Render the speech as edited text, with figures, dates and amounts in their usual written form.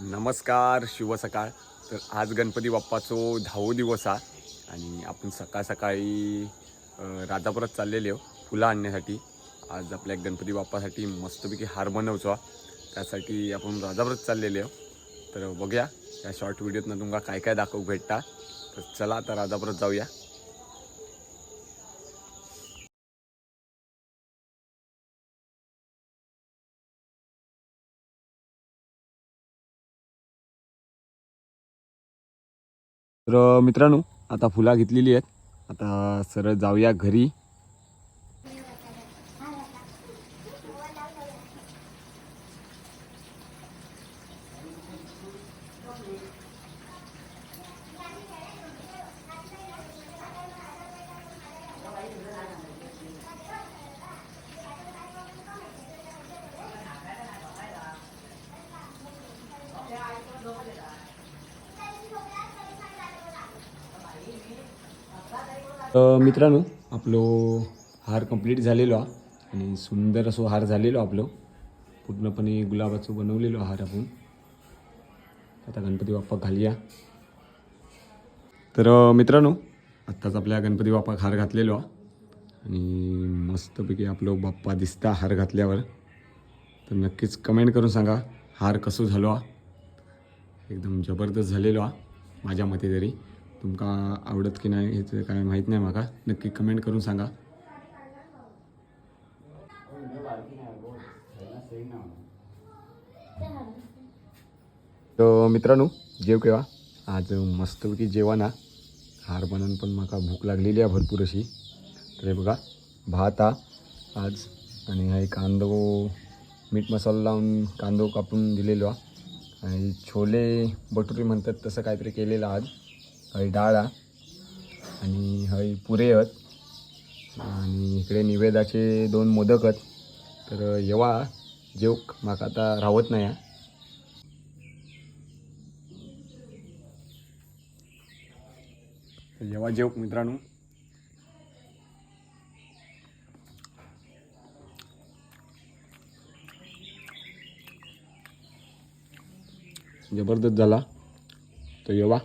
नमस्कार, शुभ सकाळ. तर आज गणपती बाप्पाचो 10वा दिवस आहे आणि आपण सकाळ सकाळी राजापुरात चाललेले फुलं आणण्यासाठी. आज आपल्या गणपती बाप्पासाठी मस्तपैकी हार बनवतो. त्यासाठी आपण राजापुरात चाललेले तर बघूया या शॉर्ट व्हिडिओतनं तुमका काय काय दाखवू भेटता. तर चला आता राजापुरात जाऊया. तर मित्रांनो, आता फुलं घेतलेली आहेत. आता सरळ जाऊया घरी. मित्रांनो, आपलो हार कंप्लीट झालेलो आणि सुंदर असो हार झालेलो आपलो. पूर्णपणे गुलाबाचं बनवलेलो हार आपण. आता गणपती बाप्पा घालूया. तर मित्रांनो, आत्ताच आपल्या गणपती बाप्पा हार घातलेलो आणि मस्तपैकी आपलो बाप्पा दिसता हार घातल्यावर. तर नक्कीच कमेंट करून सांगा हार कसं झालो. एकदम जबरदस्त झालेलो माझ्या मते तरी. तुमका आवडत की नाही ह्याचं काय माहीत नाही मला. नक्की कमेंट करून सांगा. तर मित्रांनो, जेव केव्हा आज मस्तपैकी जेवण हार बनवून पण मला भूक लागलेली आहे भरपूर अशी. तर हे बघा, भात आज आणि हा कांदो मीठ मसाला लावून कांदो कापून दिलेलो आणि छोले भटुरे म्हणतात तसं काहीतरी केलेलं आज. हय डाळ आणि हय पुरे आहेत आणि इकडे निवेदाचे 2 मोदक आहेत. तर येवा जेवक माका आता राहत नाही. येवा जेवक मित्रांनो. जबरदस्त झाला. तर येवा.